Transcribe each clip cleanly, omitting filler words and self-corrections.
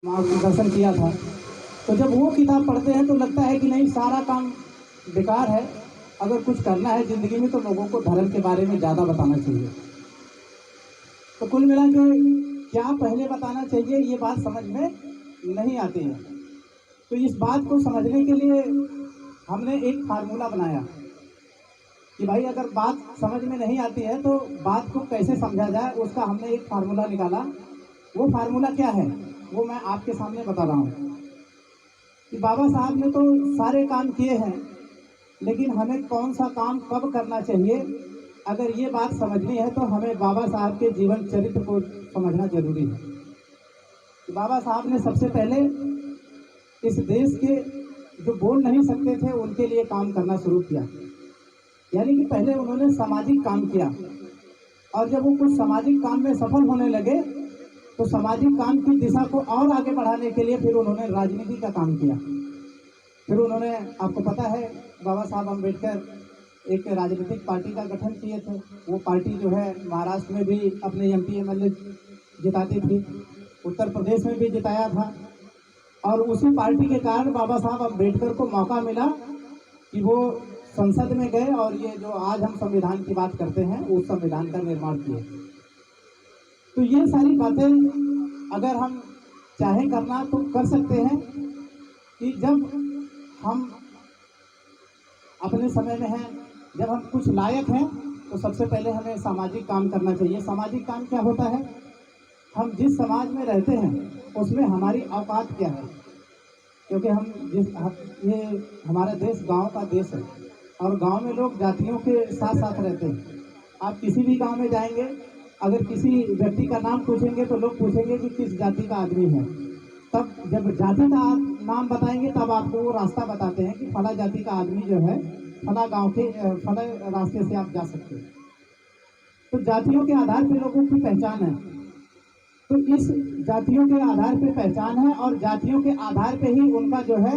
मार्गदर्शन किया था। तो जब वो किताब पढ़ते हैं तो लगता है कि नहीं, सारा काम बेकार है। अगर कुछ करना है ज़िंदगी में तो लोगों को धर्म के बारे में ज़्यादा बताना चाहिए। तो कुल मिला के क्या पहले बताना चाहिए ये बात समझ में नहीं आती है। तो इस बात को समझने के लिए हमने एक फार्मूला बनाया कि भाई अगर बात समझ में नहीं आती है तो बात को कैसे समझा जाए, उसका हमने एक फार्मूला निकाला। वो फार्मूला क्या है वो मैं आपके सामने बता रहा हूँ कि बाबा साहब ने तो सारे काम किए हैं, लेकिन हमें कौन सा काम कब करना चाहिए, अगर ये बात समझनी है तो हमें बाबा साहब के जीवन चरित्र को समझना जरूरी है। कि बाबा साहब ने सबसे पहले इस देश के जो बोल नहीं सकते थे उनके लिए काम करना शुरू किया। यानी कि पहले उन्होंने सामाजिक काम किया, और जब वो कुछ सामाजिक काम में सफल होने लगे तो सामाजिक काम की दिशा को और आगे बढ़ाने के लिए फिर उन्होंने राजनीति का काम किया। फिर उन्होंने, आपको पता है, बाबा साहब अम्बेडकर एक राजनीतिक पार्टी का गठन किए थे। वो पार्टी जो है महाराष्ट्र में भी अपने MP MLA जिताती थी, उत्तर प्रदेश में भी जिताया था। और उसी पार्टी के कारण बाबा साहब अम्बेडकर को मौका मिला कि वो संसद में गए और ये जो आज हम संविधान की बात करते हैं उस संविधान का निर्माण किए। तो ये सारी बातें अगर हम चाहें करना तो कर सकते हैं कि जब हम अपने समय में हैं, जब हम कुछ लायक हैं, तो सबसे पहले हमें सामाजिक काम करना चाहिए। सामाजिक काम क्या होता है? हम जिस समाज में रहते हैं उसमें हमारी औकात क्या है, क्योंकि ये हमारा देश गांव का देश है और गांव में लोग जातियों के साथ साथ रहते हैं। आप किसी भी गांव में जाएंगे, अगर किसी व्यक्ति का नाम पूछेंगे तो लोग पूछेंगे कि किस जाति का आदमी है। तब जब जाति का नाम बताएंगे तब आपको वो रास्ता बताते हैं कि फला जाति का आदमी जो है फला गांव के फला रास्ते से आप जा सकते हैं। तो जातियों के आधार पर लोगों की पहचान है। तो इस जातियों के आधार पर पहचान है और जातियों के आधार पर ही उनका जो है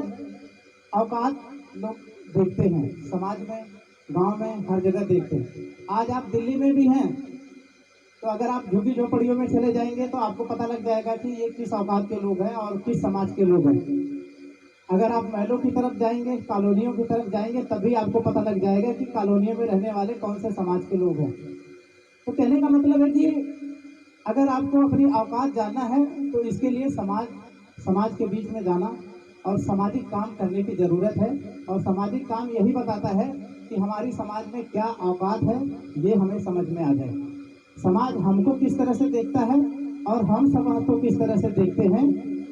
औकात लोग देखते हैं। समाज में, गांव में, हर जगह देखते हैं। आज आप दिल्ली में भी हैं तो अगर आप झुग्गी झोपड़ियों में चले जाएंगे तो आपको पता लग जाएगा कि ये किस औकात के लोग हैं और किस समाज के लोग हैं। अगर आप महलों की तरफ जाएंगे, कॉलोनियों की तरफ जाएंगे, तभी आपको पता लग जाएगा कि कॉलोनियों में रहने वाले कौन से समाज के लोग हैं। तो कहने का मतलब है कि अगर आपको अपनी औकात जानना है तो इसके लिए समाज के बीच में जाना और सामाजिक काम करने की ज़रूरत है। और सामाजिक काम यही बताता है कि हमारी समाज में क्या औकात है, ये हमें समझ में आ जाए। समाज हमको किस तरह से देखता है और हम समाज को किस तरह से देखते हैं,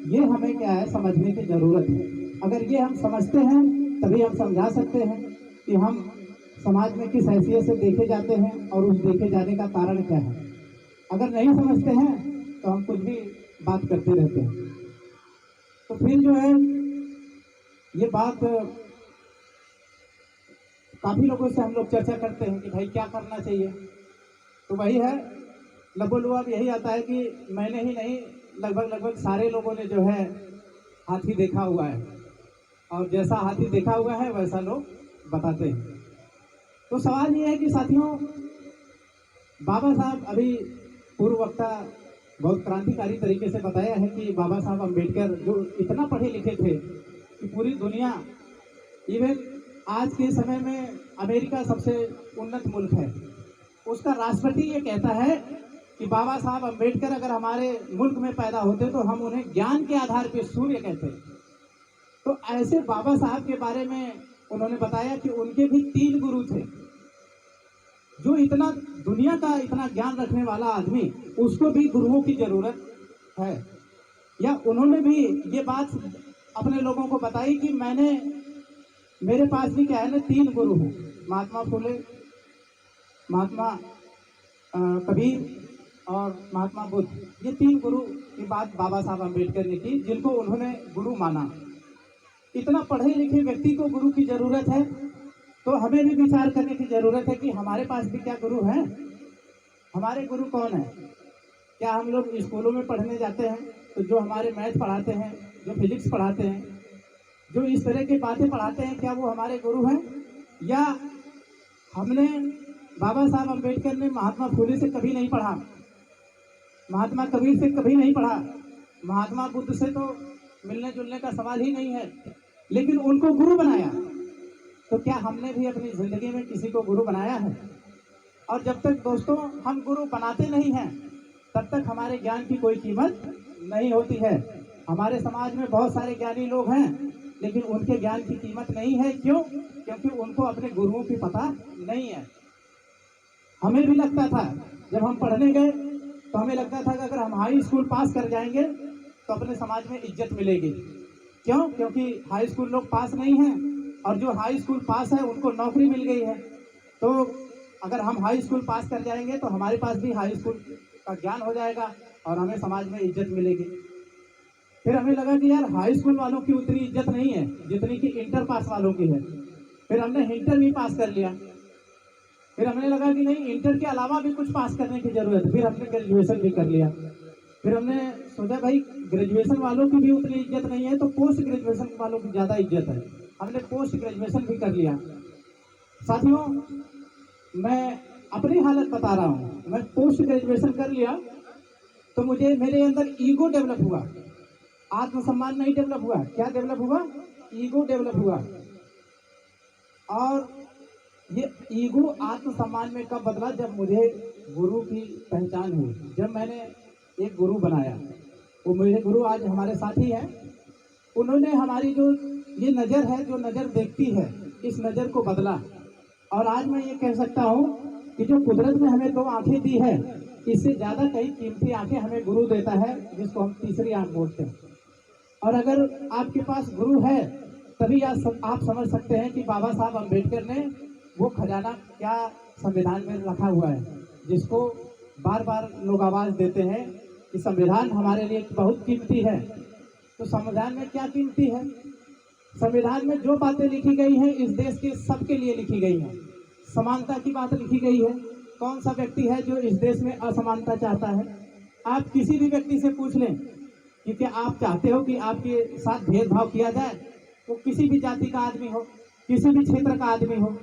ये हमें क्या है समझने की ज़रूरत है। अगर ये हम समझते हैं तभी हम समझा सकते हैं कि हम समाज में किस हैसियत से देखे जाते हैं और उस देखे जाने का कारण क्या है। अगर नहीं समझते हैं तो हम कुछ भी बात करते रहते हैं। तो फिर जो है ये बात काफ़ी लोगों से हम लोग चर्चा करते हैं कि भाई क्या करना चाहिए। तो वही है, लबोलुआब यही आता है कि मैंने ही नहीं, लगभग सारे लोगों ने जो है हाथी देखा हुआ है, और जैसा हाथी देखा हुआ है वैसा लोग बताते हैं। तो सवाल ये है कि साथियों, बाबा साहब अभी पूर्व वक्ता बहुत क्रांतिकारी तरीके से बताया है कि बाबा साहब अम्बेडकर जो इतना पढ़े लिखे थे कि पूरी दुनिया, इवन आज के समय में अमेरिका सबसे उन्नत मुल्क है, उसका राष्ट्रपति ये कहता है कि बाबा साहब अम्बेडकर अगर हमारे मुल्क में पैदा होते तो हम उन्हें ज्ञान के आधार पर सूर्य कहते। तो ऐसे बाबा साहब के बारे में उन्होंने बताया कि उनके भी 3 गुरु थे। जो इतना दुनिया का इतना ज्ञान रखने वाला आदमी, उसको भी गुरुओं की जरूरत है। या उन्होंने भी ये बात अपने लोगों को बताई कि मेरे पास भी क्या है ना 3 गुरु हैं, महात्मा फुले, महात्मा कबीर और महात्मा बुद्ध। ये 3 गुरु की बात बाबा साहब अम्बेडकर ने की, जिनको उन्होंने गुरु माना। इतना पढ़े लिखे व्यक्ति को गुरु की जरूरत है, तो हमें भी विचार करने की जरूरत है कि हमारे पास भी क्या गुरु हैं। हमारे गुरु कौन है? क्या हम लोग स्कूलों में पढ़ने जाते हैं तो जो हमारे मैथ पढ़ाते हैं, जो फिजिक्स पढ़ाते हैं, जो इस तरह की बातें पढ़ाते हैं, क्या वो हमारे गुरु हैं? या हमने बाबा साहब अम्बेडकर ने महात्मा फुले से कभी नहीं पढ़ा, महात्मा कबीर से कभी नहीं पढ़ा, महात्मा बुद्ध से तो मिलने जुलने का सवाल ही नहीं है, लेकिन उनको गुरु बनाया। तो क्या हमने भी अपनी जिंदगी में किसी को गुरु बनाया है? और जब तक दोस्तों हम गुरु बनाते नहीं हैं, तब तक हमारे ज्ञान की कोई कीमत नहीं होती है। हमारे समाज में बहुत सारे ज्ञानी लोग हैं, लेकिन उनके ज्ञान की कीमत नहीं है। क्यों? क्योंकि उनको अपने गुरुओं की पता नहीं है। हमें भी लगता था, जब हम पढ़ने गए तो हमें लगता था कि अगर हम हाई स्कूल पास कर जाएंगे तो अपने समाज में इज्जत मिलेगी। क्यों? क्योंकि हाई स्कूल लोग पास नहीं हैं, और जो हाई स्कूल पास है उनको नौकरी मिल गई है। तो अगर हम हाई स्कूल पास कर जाएंगे तो हमारे पास भी हाई स्कूल का ज्ञान हो जाएगा और हमें समाज में इज्जत मिलेगी। फिर हमें लगा कि यार हाई स्कूल वालों की उतनी इज्जत नहीं है जितनी कि इंटर पास वालों की है। फिर हमने इंटर भी पास कर लिया। फिर हमें लगा कि नहीं, इंटर के अलावा भी कुछ पास करने की जरूरत है। फिर हमने ग्रेजुएशन भी कर लिया। फिर हमने सोचा भाई ग्रेजुएशन वालों की भी उतनी इज्जत नहीं है, तो पोस्ट ग्रेजुएशन वालों की ज़्यादा इज्जत है। हमने पोस्ट ग्रेजुएशन भी कर लिया। साथियों, मैं अपनी हालत बता रहा हूँ। मैं पोस्ट ग्रेजुएशन कर लिया तो मुझे मेरे अंदर ईगो डेवलप हुआ, आत्मसम्मान नहीं डेवलप हुआ। क्या डेवलप हुआ? ईगो डेवलप हुआ। और ये ईगो आत्मसम्मान में कब बदला? जब मुझे गुरु की पहचान हुई, जब मैंने एक गुरु बनाया। वो मेरे गुरु आज हमारे साथ ही हैं। उन्होंने हमारी जो ये नज़र है, जो नज़र देखती है, इस नज़र को बदला। और आज मैं ये कह सकता हूँ कि जो कुदरत ने हमें दो आंखें दी है, इससे ज़्यादा कई कीमती आंखें हमें गुरु देता है, जिसको हम तीसरी आंख बोलते हैं। और अगर आपके पास गुरु है, तभी आप समझ सकते हैं कि बाबा साहब अम्बेडकर ने वो खजाना क्या संविधान में रखा हुआ है, जिसको बार बार लोग आवाज़ देते हैं कि संविधान हमारे लिए बहुत कीमती है। तो संविधान में क्या कीमती है? संविधान में जो बातें लिखी गई हैं इस देश के सबके लिए लिखी गई हैं। समानता की बात लिखी गई है। कौन सा व्यक्ति है जो इस देश में असमानता चाहता है? आप किसी भी व्यक्ति से पूछ लें कि क्या आप चाहते हो कि आपके साथ भेदभाव किया जाए? वो किसी भी जाति का आदमी हो, किसी भी क्षेत्र का आदमी हो,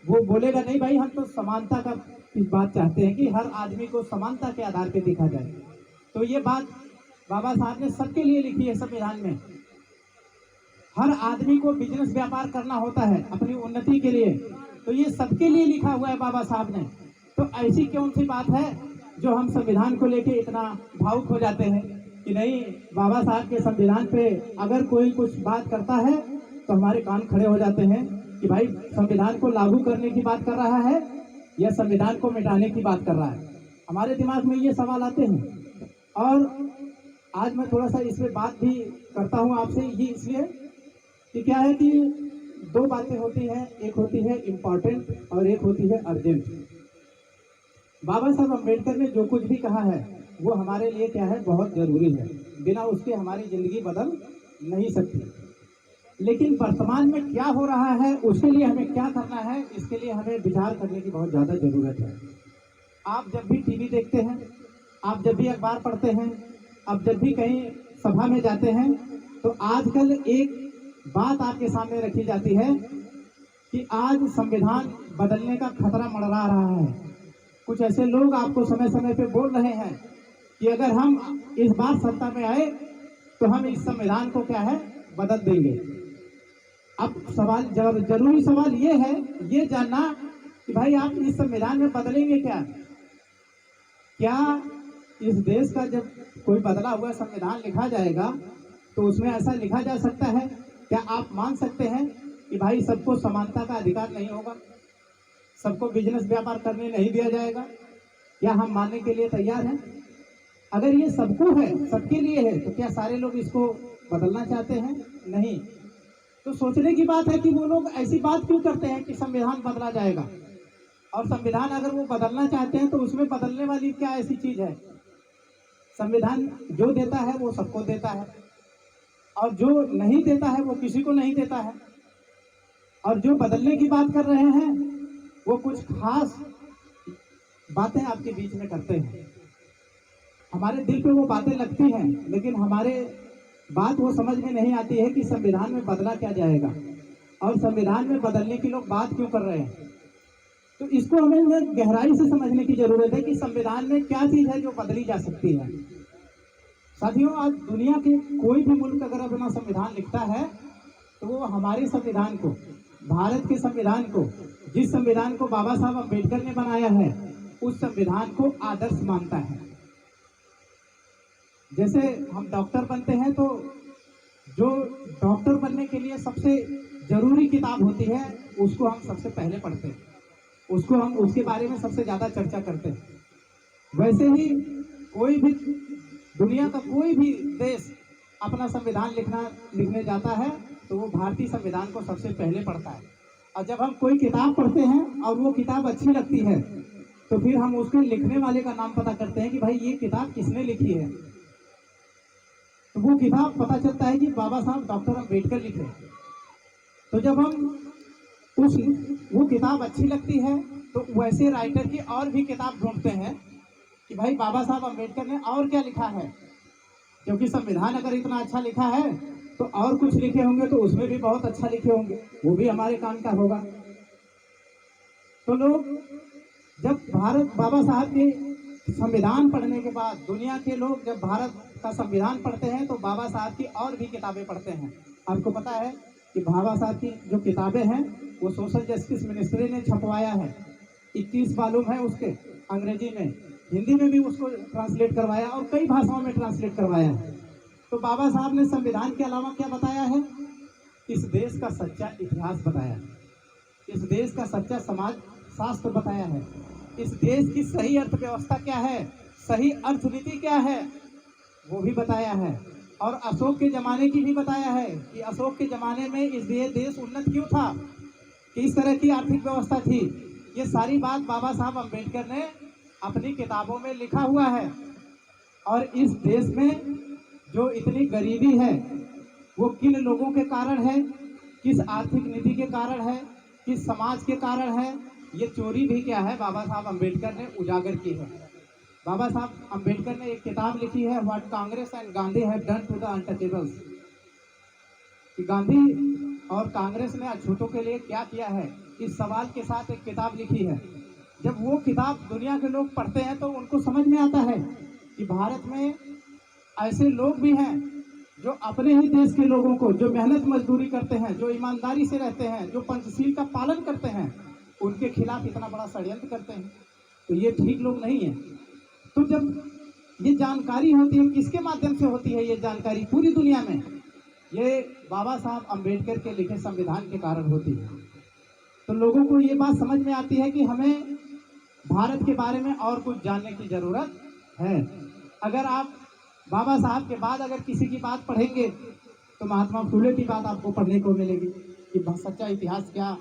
वो बोलेगा नहीं भाई, हम तो समानता का इस बात चाहते हैं कि हर आदमी को समानता के आधार पर देखा जाए। तो ये बात बाबा साहब ने सबके लिए लिखी है संविधान में। हर आदमी को बिजनेस व्यापार करना होता है अपनी उन्नति के लिए, तो ये सबके लिए लिखा हुआ है बाबा साहब ने। तो ऐसी कौन सी बात है जो हम संविधान को लेके इतना भावुक हो जाते हैं कि नहीं, बाबा साहब के संविधान पे अगर कोई कुछ बात करता है तो हमारे कान खड़े हो जाते हैं कि भाई संविधान को लागू करने की बात कर रहा है या संविधान को मिटाने की बात कर रहा है। हमारे दिमाग में ये सवाल आते हैं। और आज मैं थोड़ा सा इस पर बात भी करता हूँ आपसे, ये इसलिए कि क्या है कि दो बातें होती हैं, एक होती है इम्पॉर्टेंट और एक होती है अर्जेंट। बाबा साहब अम्बेडकर ने जो कुछ भी कहा है वो हमारे लिए क्या है, बहुत जरूरी है। बिना उसके हमारी जिंदगी बदल नहीं सकती। लेकिन वर्तमान में क्या हो रहा है, उसके लिए हमें क्या करना है, इसके लिए हमें विचार करने की बहुत ज़्यादा ज़रूरत है। आप जब भी टीवी देखते हैं, आप जब भी अखबार पढ़ते हैं, आप जब भी कहीं सभा में जाते हैं, तो आजकल एक बात आपके सामने रखी जाती है कि आज संविधान बदलने का खतरा मंडरा रहा है। कुछ ऐसे लोग आपको समय समय पे बोल रहे हैं कि अगर हम इस बार सत्ता में आए तो हम इस संविधान को क्या है, बदल देंगे। अब सवाल, जरूरी सवाल ये है, ये जानना कि भाई आप इस संविधान में बदलेंगे क्या? क्या इस देश का जब कोई बदला हुआ संविधान लिखा जाएगा तो उसमें ऐसा लिखा जा सकता है? क्या आप मान सकते हैं कि भाई सबको समानता का अधिकार नहीं होगा, सबको बिजनेस व्यापार करने नहीं दिया जाएगा? क्या हम मानने के लिए तैयार हैं? अगर ये सबको है, सबके लिए है, तो क्या सारे लोग इसको बदलना चाहते हैं? नहीं। तो सोचने की बात है कि वो लोग ऐसी बात क्यों करते हैं कि संविधान बदला जाएगा। और संविधान अगर वो बदलना चाहते हैं तो उसमें बदलने वाली क्या ऐसी चीज है? संविधान जो देता है वो सबको देता है, और जो नहीं देता है वो किसी को नहीं देता है। और जो बदलने की बात कर रहे हैं वो कुछ खास बातें आपके बीच में करते हैं। हमारे दिल पे वो बातें लगती हैं, लेकिन हमारे बात वो समझ में नहीं आती है कि संविधान में बदला क्या जाएगा और संविधान में बदलने की लोग बात क्यों कर रहे हैं। तो इसको हमें गहराई से समझने की जरूरत है कि संविधान में क्या चीज है जो बदली जा सकती है। साथियों, आज दुनिया के कोई भी मुल्क अगर अपना संविधान लिखता है तो वो हमारे संविधान को, भारत के संविधान को, जिस संविधान को बाबा साहब अम्बेडकर ने बनाया है, उस संविधान को आदर्श मानता है। जैसे हम डॉक्टर बनते हैं तो जो डॉक्टर बनने के लिए सबसे जरूरी किताब होती है उसको हम सबसे पहले पढ़ते हैं, उसको हम उसके बारे में सबसे ज्यादा चर्चा करते हैं। वैसे ही कोई भी दुनिया का कोई भी देश अपना संविधान लिखने जाता है तो वो भारतीय संविधान को सबसे पहले पढ़ता है। और जब हम कोई किताब पढ़ते हैं और वो किताब अच्छी लगती है तो फिर हम उसके लिखने वाले का नाम पता करते हैं कि भाई ये किताब किसने लिखी है। तो वो किताब पता चलता है कि बाबा साहब डॉक्टर अम्बेडकर लिखे। तो जब हम वो किताब अच्छी लगती है तो वैसे राइटर की और भी किताब ढूंढते हैं कि भाई बाबा साहब अम्बेडकर ने और क्या लिखा है, क्योंकि संविधान अगर इतना अच्छा लिखा है तो और कुछ लिखे होंगे तो उसमें भी बहुत अच्छा लिखे होंगे, वो भी हमारे काम का होगा। तो लोग जब बाबा साहब के संविधान पढ़ने के बाद, दुनिया के लोग जब भारत का संविधान पढ़ते हैं तो बाबा साहब की और भी किताबें पढ़ते हैं। आपको पता है कि बाबा साहब की जो किताबें हैं वो सोशल जस्टिस मिनिस्ट्री ने छपवाया है, 21 वॉल्यूम है उसके, अंग्रेजी में, हिंदी में भी उसको ट्रांसलेट करवाया और कई भाषाओं में ट्रांसलेट करवाया है। तो बाबा साहब ने संविधान के अलावा क्या बताया है? इस देश का सच्चा इतिहास बताया है, इस देश का सच्चा समाज शास्त्र बताया है, इस देश की सही अर्थव्यवस्था क्या है, सही अर्थनीति क्या है, वो भी बताया है। और अशोक के जमाने की भी बताया है कि अशोक के जमाने में इस देश उन्नत क्यों था, किस तरह की आर्थिक व्यवस्था थी। ये सारी बात बाबा साहब अम्बेडकर ने अपनी किताबों में लिखा हुआ है। और इस देश में जो इतनी गरीबी है वो किन लोगों के कारण है, किस आर्थिक नीति के कारण है, किस समाज के कारण है, ये चोरी भी क्या है बाबा साहब अम्बेडकर ने उजागर की है। बाबा साहब अम्बेडकर ने एक किताब लिखी है, what Congress and Gandhi have done to the untouchables, कि गांधी और कांग्रेस ने अछूतों के लिए क्या किया है, इस सवाल के साथ एक किताब लिखी है। जब वो किताब दुनिया के लोग पढ़ते हैं तो उनको समझ में आता है कि भारत में ऐसे लोग भी हैं जो अपने ही देश के लोगों को, जो मेहनत मजदूरी करते हैं, जो ईमानदारी से रहते हैं, जो पंचशील का पालन करते हैं, उनके खिलाफ इतना बड़ा षड्यंत्र करते हैं। तो ये ठीक लोग नहीं है। तो जब ये जानकारी होती है, किसके माध्यम से होती है ये जानकारी पूरी दुनिया में? ये बाबा साहब अम्बेडकर के लिखे संविधान के कारण होती है। तो लोगों को ये बात समझ में आती है कि हमें भारत के बारे में और कुछ जानने की जरूरत है। अगर आप बाबा साहब के बाद अगर किसी की बात पढ़ेंगे तो महात्मा फुले की बात आपको पढ़ने को मिलेगी कि सच्चा इतिहास क्या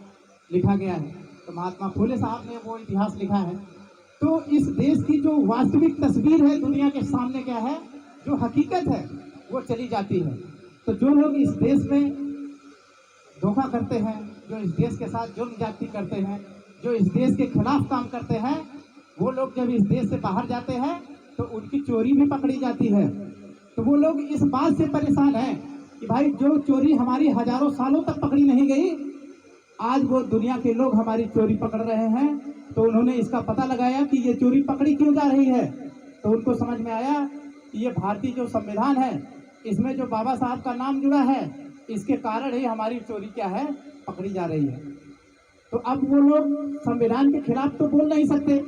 लिखा गया है। तो महात्मा फुले साहब ने वो इतिहास लिखा है। तो इस देश की जो वास्तविक तस्वीर है दुनिया के सामने क्या है, जो हकीकत है वो चली जाती है। तो जो लोग इस देश में धोखा करते हैं, जो इस देश के साथ जुर्म ज्यादती करते हैं, जो इस देश के खिलाफ काम करते हैं, वो लोग जब इस देश से बाहर जाते हैं तो उनकी चोरी भी पकड़ी जाती है। तो वो लोग इस बात से परेशान हैं कि भाई जो चोरी हमारी हजारों सालों तक पकड़ी नहीं गई, आज वो दुनिया के लोग हमारी चोरी पकड़ रहे हैं। तो उन्होंने इसका पता लगाया कि ये चोरी पकड़ी क्यों जा रही है। तो उनको समझ में आया कि ये भारतीय जो संविधान है, इसमें जो बाबा साहब का नाम जुड़ा है, इसके कारण ही हमारी चोरी क्या है, पकड़ी जा रही है। तो अब वो लोग संविधान के खिलाफ तो बोल नहीं सकते,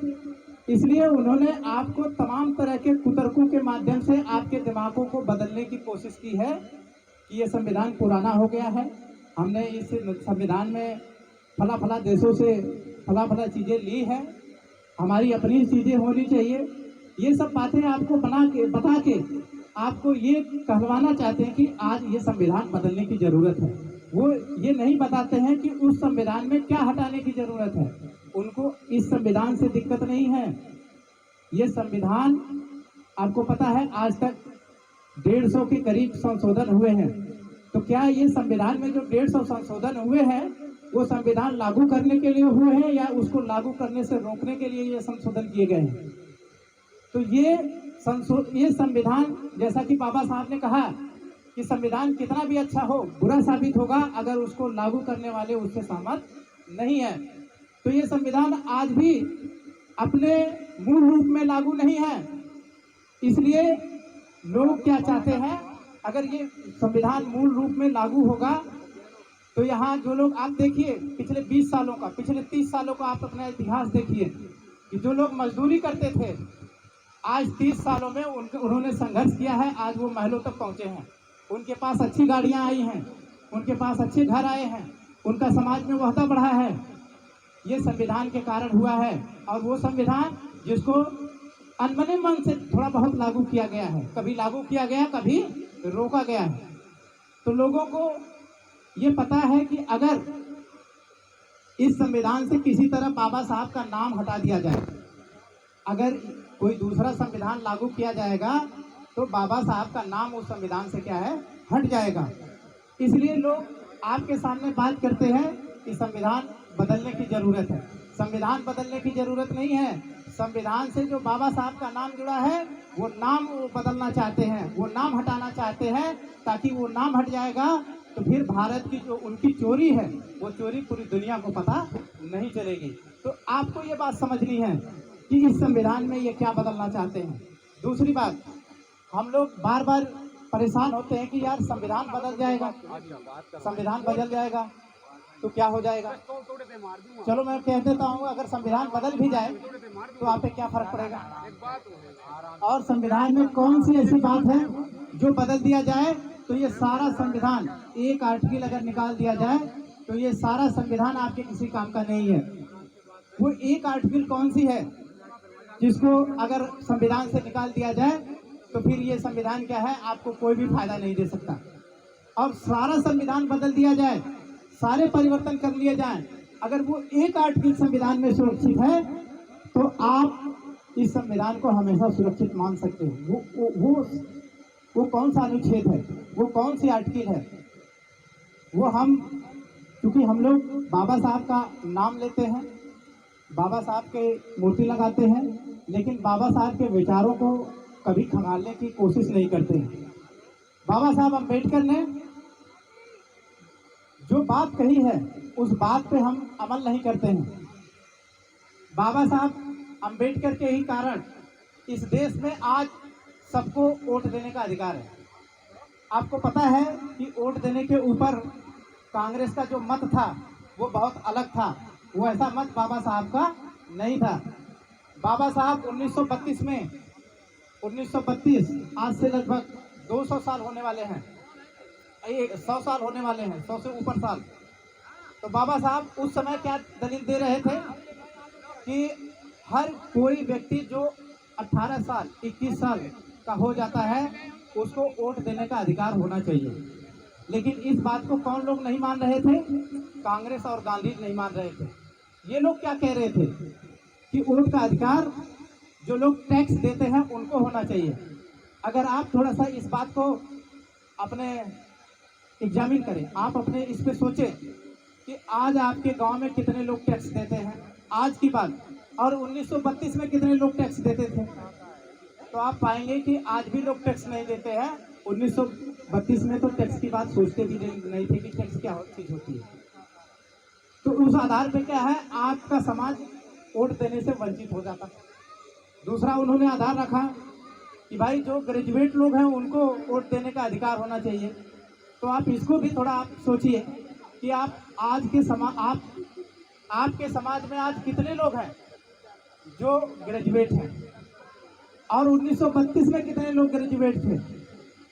इसलिए उन्होंने आपको तमाम तरह के कुतर्कों के माध्यम से आपके दिमागों को बदलने की कोशिश की है कि ये संविधान पुराना हो गया है, हमने इस संविधान में फला फला देशों से फला फला चीज़ें ली है, हमारी अपनी चीज़ें होनी चाहिए। ये सब बातें आपको बता के आपको ये कहलवाना चाहते हैं कि आज ये संविधान बदलने की ज़रूरत है। वो ये नहीं बताते हैं कि उस संविधान में क्या हटाने की ज़रूरत है। उनको इस संविधान से दिक्कत नहीं है। ये संविधान आपको पता है आज तक 150 के करीब संशोधन हुए हैं। तो क्या ये संविधान में जो 150 संशोधन हुए हैं वो संविधान लागू करने के लिए हुए हैं या उसको लागू करने से रोकने के लिए ये संशोधन किए गए हैं? तो ये संविधान, जैसा कि बाबा साहब ने कहा कि संविधान कितना भी अच्छा हो, बुरा साबित होगा अगर उसको लागू करने वाले उससे सहमत नहीं है। तो ये संविधान आज भी अपने मूल रूप में लागू नहीं है। इसलिए लोग क्या चाहते हैं, अगर ये संविधान मूल रूप में लागू होगा तो यहाँ जो लोग, आप देखिए पिछले 20 सालों का, पिछले 30 सालों का आप अपना इतिहास देखिए कि जो लोग मजदूरी करते थे, आज 30 सालों में उन्होंने संघर्ष किया है, आज वो महलों तक पहुंचे हैं, उनके पास अच्छी गाड़ियां आई हैं, उनके पास अच्छे घर आए हैं, उनका समाज में वहदा बढ़ा है। ये संविधान के कारण हुआ है। और वो संविधान जिसको अनमने मन से थोड़ा बहुत लागू किया गया है, कभी लागू किया गया, कभी रोका गया है। तो लोगों को ये पता है कि अगर इस संविधान से किसी तरह बाबा साहब का नाम हटा दिया जाए, अगर कोई दूसरा संविधान लागू किया जाएगा तो बाबा साहब का नाम उस संविधान से क्या है, हट जाएगा। इसलिए लोग आपके सामने बात करते हैं कि संविधान बदलने की जरूरत है। संविधान बदलने की जरूरत नहीं है। संविधान से जो बाबा साहब का नाम जुड़ा है वो नाम वो बदलना चाहते हैं, वो नाम हटाना चाहते हैं, ताकि वो नाम हट जाएगा तो फिर भारत की जो उनकी चोरी है वो चोरी पूरी दुनिया को पता नहीं चलेगी। तो आपको ये बात समझनी है कि इस संविधान में ये क्या बदलना चाहते हैं। दूसरी बात, हम लोग बार बार परेशान होते हैं कि यार संविधान बदल जाएगा, संविधान बदल जाएगा तो क्या हो जाएगा। चलो मैं कह देता हूँ, अगर संविधान बदल भी जाए तो आप पे क्या फर्क पड़ेगा। और संविधान में कौन सी ऐसी बात है जो बदल दिया जाए तो ये सारा संविधान, एक आर्टिकल अगर निकाल दिया जाए तो ये सारा संविधान आपके किसी काम का नहीं है। वो एक आर्टिकल कौन सी है जिसको अगर संविधान से निकाल दिया जाए तो फिर ये संविधान क्या है, आपको कोई भी फायदा नहीं दे सकता। और सारा संविधान बदल दिया जाए, सारे परिवर्तन कर लिए जाएं, अगर वो एक आर्टिकल संविधान में सुरक्षित है तो आप इस संविधान को हमेशा सुरक्षित मान सकते हो। वो कौन सा अनुच्छेद है, वो कौन सी आर्टिकल है, वो हम, क्योंकि हम लोग बाबा साहब का नाम लेते हैं, बाबा साहब के मूर्ति लगाते हैं, लेकिन बाबा साहब के विचारों को कभी खंगालने की कोशिश नहीं करते हैं। बाबा साहब अम्बेडकर ने जो बात कही है उस बात पे हम अमल नहीं करते हैं। बाबा साहब अम्बेडकर के ही कारण इस देश में आज सबको वोट देने का अधिकार है। आपको पता है कि वोट देने के ऊपर कांग्रेस का जो मत था वो बहुत अलग था, वो ऐसा मत बाबा साहब का नहीं था। बाबा साहब 1932 में, 1932 आज से लगभग 200 साल होने वाले हैं, 100 साल होने वाले हैं, 100 से ऊपर साल। तो बाबा साहब उस समय क्या दलील दे रहे थे कि हर कोई व्यक्ति जो 18 साल 21 साल का हो जाता है उसको वोट देने का अधिकार होना चाहिए। लेकिन इस बात को कौन लोग नहीं मान रहे थे, कांग्रेस और गांधी नहीं मान रहे थे। ये लोग क्या कह रहे थे कि वोट का अधिकार जो लोग टैक्स देते हैं उनको होना चाहिए। अगर आप थोड़ा सा इस बात को अपने एग्जामिन करें, आप अपने इस पे सोचें कि आज आपके गांव में कितने लोग टैक्स देते हैं आज की बात, और 1932 में कितने लोग टैक्स देते थे, तो आप पाएंगे कि आज भी लोग टैक्स नहीं देते हैं। 1932 में तो टैक्स की बात सोचते भी नहीं थे कि टैक्स क्या चीज होती है। तो उस आधार पे क्या है, आपका समाज वोट देने से वंचित हो जाता। दूसरा उन्होंने आधार रखा कि भाई जो ग्रेजुएट लोग हैं उनको वोट देने का अधिकार होना चाहिए। तो आप इसको भी थोड़ा आप सोचिए कि आप आज के आपके समाज में आज कितने लोग हैं जो ग्रेजुएट हैं, और 1932 में कितने लोग ग्रेजुएट थे।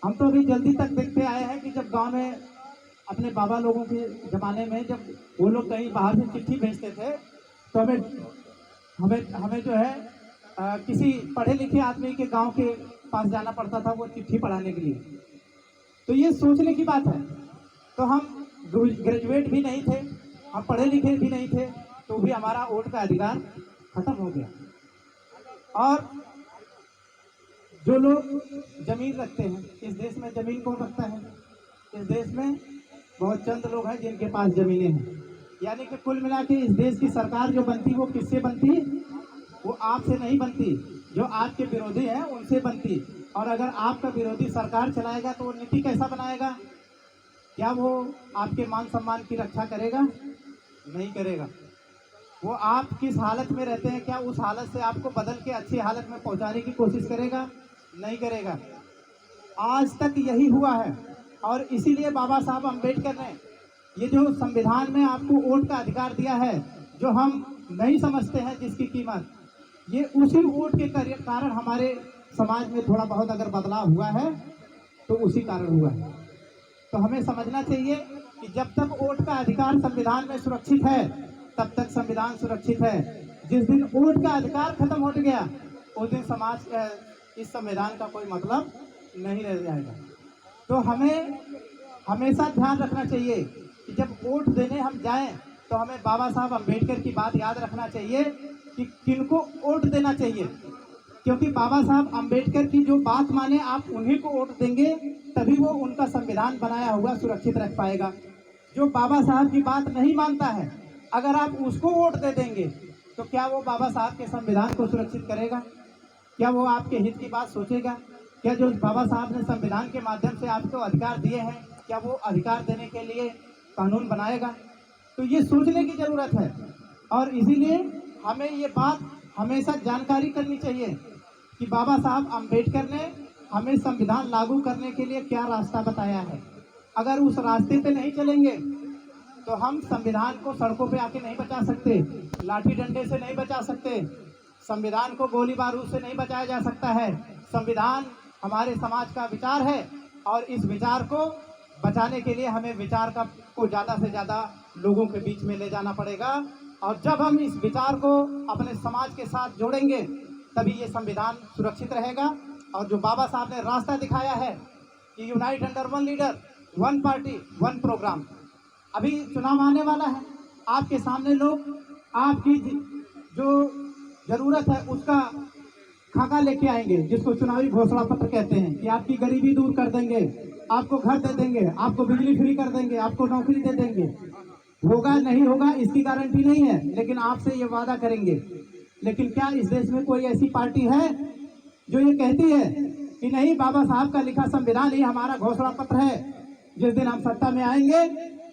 हम तो अभी जल्दी तक देखते आए हैं कि जब गांव में अपने बाबा लोगों के ज़माने में जब वो लोग कहीं बाहर से चिट्ठी भेजते थे तो हमें जो है किसी पढ़े लिखे आदमी के गांव के पास जाना पड़ता था वो चिट्ठी पढ़ाने के लिए। तो ये सोचने की बात है। तो हम ग्रेजुएट भी नहीं थे, हम पढ़े लिखे भी नहीं थे, तो भी हमारा वोट का अधिकार खत्म हो गया। और जो लोग जमीन रखते हैं, इस देश में जमीन कौन रखता है, इस देश में बहुत चंद लोग हैं जिनके पास जमीनें हैं। यानी कि कुल मिला के इस देश की सरकार जो बनती वो किससे बनती, वो आपसे नहीं बनती, जो आपके विरोधी हैं उनसे बनती। और अगर आपका विरोधी सरकार चलाएगा तो वो नीति कैसा बनाएगा, क्या वो आपके मान सम्मान की रक्षा करेगा, नहीं करेगा। वो आप किस हालत में रहते हैं, क्या उस हालत से आपको बदल के अच्छी हालत में पहुंचाने की कोशिश करेगा, नहीं करेगा। आज तक यही हुआ है। और इसीलिए बाबा साहब अम्बेडकर ने ये जो संविधान में आपको वोट का अधिकार दिया है, जो हम नहीं समझते हैं जिसकी कीमत, ये उसी वोट के कारण हमारे समाज में थोड़ा बहुत अगर बदलाव हुआ है तो उसी कारण हुआ है। तो हमें समझना चाहिए कि जब तक वोट का अधिकार संविधान में सुरक्षित है तब तक संविधान सुरक्षित है। जिस दिन वोट का अधिकार खत्म हो गया उस दिन समाज इस संविधान का कोई मतलब नहीं रह जाएगा। तो हमें हमेशा ध्यान रखना चाहिए कि जब वोट देने हम जाएं तो हमें बाबा साहब अम्बेडकर की बात याद रखना चाहिए कि किनको वोट देना चाहिए, क्योंकि बाबा साहब अम्बेडकर की जो बात माने आप उन्हीं को वोट देंगे, तभी वो उनका संविधान बनाया हुआ सुरक्षित रख पाएगा। जो बाबा साहब की बात नहीं मानता है, अगर आप उसको वोट दे देंगे तो क्या वो बाबा साहब के संविधान को सुरक्षित करेगा? क्या वो आपके हित की बात सोचेगा? क्या जो बाबा साहब ने संविधान के माध्यम से आपको अधिकार दिए हैं, क्या वो अधिकार देने के लिए कानून बनाएगा? तो ये सोचने की ज़रूरत है। और इसीलिए हमें ये बात हमेशा जानकारी करनी चाहिए कि बाबा साहब अम्बेडकर ने हमें संविधान लागू करने के लिए क्या रास्ता बताया है। अगर उस रास्ते पे नहीं चलेंगे तो हम संविधान को सड़कों पे आके नहीं बचा सकते, लाठी डंडे से नहीं बचा सकते, संविधान को गोली बारूद से नहीं बचाया जा सकता है। संविधान हमारे समाज का विचार है और इस विचार को बचाने के लिए हमें विचार को ज़्यादा से ज़्यादा लोगों के बीच में ले जाना पड़ेगा। और जब हम इस विचार को अपने समाज के साथ जोड़ेंगे तभी ये संविधान सुरक्षित रहेगा। और जो बाबा साहब ने रास्ता दिखाया है कि unite under one leader, one party, one programme. अभी चुनाव आने वाला है, आपके सामने लोग आपकी जो ज़रूरत है उसका खाका लेके आएंगे, जिसको चुनावी घोषणा पत्र कहते हैं, कि आपकी गरीबी दूर कर देंगे, आपको घर दे देंगे, आपको बिजली फ्री कर देंगे, आपको नौकरी दे देंगे। होगा नहीं होगा इसकी गारंटी नहीं है, लेकिन आपसे ये वादा करेंगे। लेकिन क्या इस देश में कोई ऐसी पार्टी है जो ये कहती है कि नहीं, बाबा साहब का लिखा संविधान ही हमारा घोषणा पत्र है, जिस दिन हम सत्ता में आएंगे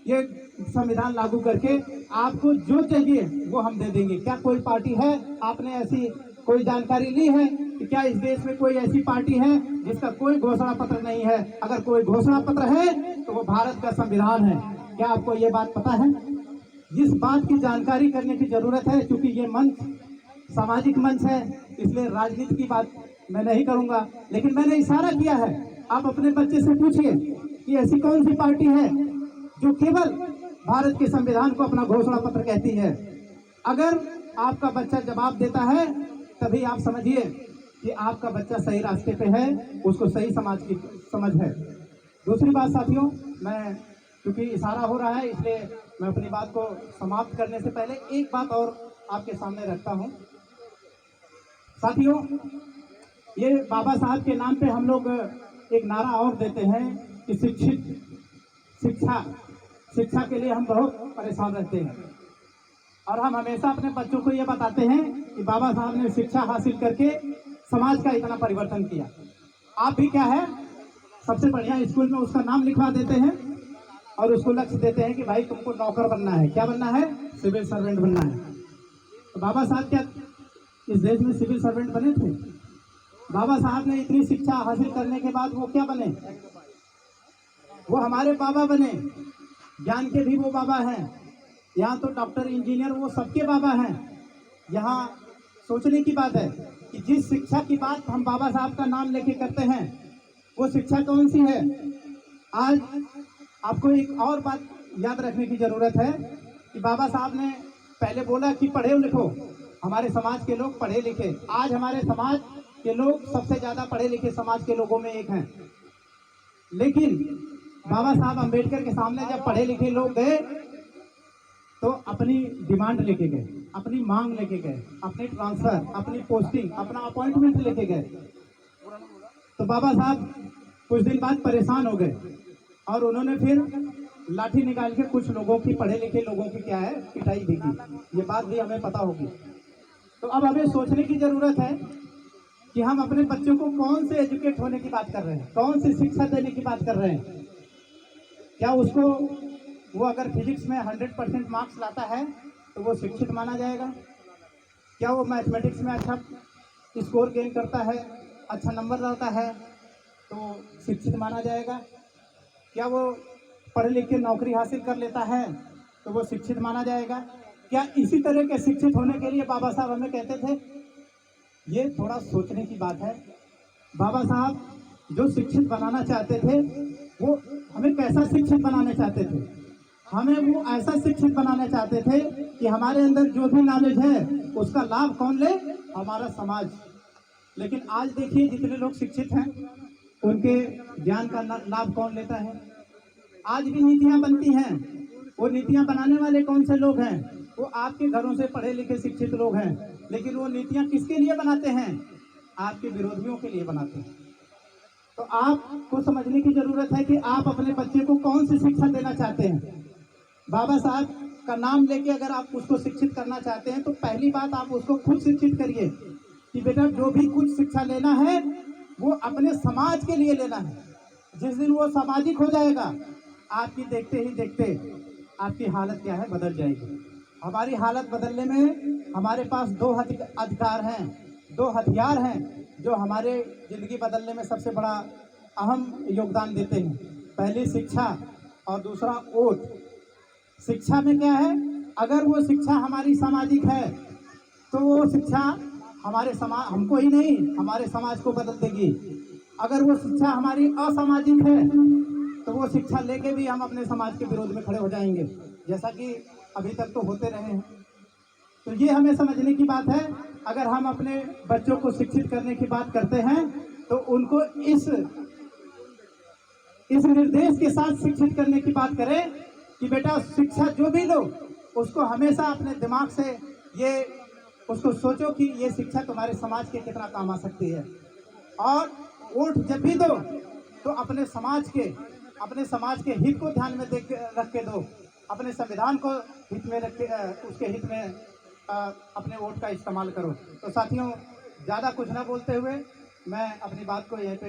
ये संविधान लागू करके आपको जो चाहिए वो हम दे देंगे? क्या कोई पार्टी है? आपने ऐसी कोई जानकारी ली है कि क्या इस देश में कोई ऐसी पार्टी है जिसका कोई घोषणा पत्र नहीं है? अगर कोई घोषणा पत्र है तो वो भारत का संविधान है। क्या आपको ये बात पता है? जिस बात की जानकारी करने की जरूरत है, क्योंकि ये मंच सामाजिक मंच है, इसलिए राजनीति की बात मैं नहीं करूंगा, लेकिन मैंने इशारा किया है। आप अपने बच्चे से पूछिए कि ऐसी कौन सी पार्टी है जो केवल भारत के संविधान को अपना घोषणा पत्र कहती है। अगर आपका बच्चा जवाब देता है तभी आप समझिए कि आपका बच्चा सही रास्ते पे है, उसको सही समाज की समझ है। दूसरी बात साथियों, मैं क्योंकि इशारा हो रहा है इसलिए मैं अपनी बात को समाप्त करने से पहले एक बात और आपके सामने रखता हूं। साथियों, ये बाबा साहब के नाम पे हम लोग एक नारा और देते हैं कि शिक्षा के लिए हम बहुत परेशान रहते हैं। और हम हमेशा अपने बच्चों को ये बताते हैं कि बाबा साहब ने शिक्षा हासिल करके समाज का इतना परिवर्तन किया। आप भी क्या है, सबसे बढ़िया स्कूल में उसका नाम लिखवा देते हैं और उसको लक्ष्य देते हैं कि भाई तुमको नौकर बनना है। क्या बनना है? सिविल सर्वेंट बनना है। तो बाबा साहब क्या इस देश में सिविल सर्वेंट बने थे? बाबा साहब ने इतनी शिक्षा हासिल करने के बाद वो क्या बने? वो हमारे बाबा बने, ज्ञान के भी वो बाबा हैं। यहाँ तो डॉक्टर, इंजीनियर, वो सबके बाबा हैं। यहाँ सोचने की बात है कि जिस शिक्षा की बात हम बाबा साहब का नाम लेके करते हैं वो शिक्षा कौन सी है? आज आपको एक और बात याद रखने की जरूरत है कि बाबा साहब ने पहले बोला कि पढ़े लिखो, हमारे समाज के लोग पढ़े लिखे। आज हमारे समाज के लोग सबसे ज्यादा पढ़े लिखे समाज के लोगों में एक हैं। लेकिन बाबा साहब अम्बेडकर के सामने जब पढ़े लिखे लोग गए तो अपनी डिमांड लेके गए, अपनी मांग लेके गए, अपनी ट्रांसफर, अपनी पोस्टिंग, अपना अपॉइंटमेंट लेके गए। तो बाबा साहब कुछ दिन बाद परेशान हो गए और उन्होंने फिर लाठी निकाल के कुछ लोगों की, पढ़े लिखे लोगों की क्या है, पिटाई भी की। ये बात भी हमें पता होगी। तो अब हमें सोचने की जरूरत है कि हम अपने बच्चों को कौन से एजुकेट होने की बात कर रहे हैं, कौन सी शिक्षा देने की बात कर रहे हैं। क्या उसको, वो अगर फिजिक्स में 100% मार्क्स लाता है तो वो शिक्षित माना जाएगा? क्या वो मैथमेटिक्स में अच्छा स्कोर गेन करता है, अच्छा नंबर लाता है, तो शिक्षित माना जाएगा? क्या वो पढ़ लिख के नौकरी हासिल कर लेता है तो वो शिक्षित माना जाएगा? क्या इसी तरह के शिक्षित होने के लिए बाबा साहब हमें कहते थे? ये थोड़ा सोचने की बात है। बाबा साहब जो शिक्षित बनाना चाहते थे वो हमें कैसा शिक्षित बनाना चाहते थे? हमें वो ऐसा शिक्षित बनाना चाहते थे कि हमारे अंदर जो भी नॉलेज है उसका लाभ कौन ले? हमारा समाज। लेकिन आज देखिए जितने लोग शिक्षित हैं उनके ज्ञान का लाभ कौन लेता है? आज भी नीतियां बनती हैं, वो नीतियां बनाने वाले कौन से लोग हैं? वो आपके घरों से पढ़े लिखे शिक्षित लोग हैं, लेकिन वो नीतियां किसके लिए बनाते हैं? आपके विरोधियों के लिए बनाते हैं। तो आपको समझने की जरूरत है कि आप अपने बच्चे को कौन सी शिक्षा देना चाहते हैं। बाबा साहब का नाम लेके अगर आप उसको शिक्षित करना चाहते हैं तो पहली बात आप उसको खुद शिक्षित करिए कि बेटा जो भी कुछ शिक्षा लेना है वो अपने समाज के लिए लेना है। जिस दिन वो सामाजिक हो जाएगा आपकी देखते ही देखते आपकी हालत क्या है? बदल जाएगी। हमारी हालत बदलने में हमारे पास दो अधिकार हैं, दो हथियार हैं जो हमारे ज़िंदगी बदलने में सबसे बड़ा अहम योगदान देते हैं। पहली शिक्षा और दूसरा वोट। शिक्षा में क्या है? अगर वो शिक्षा हमारी सामाजिक है तो वो शिक्षा हमारे समाज, हमको ही नहीं हमारे समाज को बदल देगी। अगर वो शिक्षा हमारी असामाजिक है तो वो शिक्षा लेके भी हम अपने समाज के विरोध में खड़े हो जाएंगे, जैसा कि अभी तक तो होते रहे हैं। तो ये हमें समझने की बात है। अगर हम अपने बच्चों को शिक्षित करने की बात करते हैं तो उनको इस निर्देश के साथ शिक्षित करने की बात करें कि बेटा शिक्षा जो भी लो उसको हमेशा अपने दिमाग से ये उसको सोचो कि ये शिक्षा तुम्हारे समाज के कितना काम आ सकती है। और वोट जब भी दो तो अपने समाज के हित को ध्यान में रख के दो, अपने संविधान को हित में रख के उसके हित में अपने वोट का इस्तेमाल करो। तो साथियों ज़्यादा कुछ ना बोलते हुए मैं अपनी बात को यहीं पे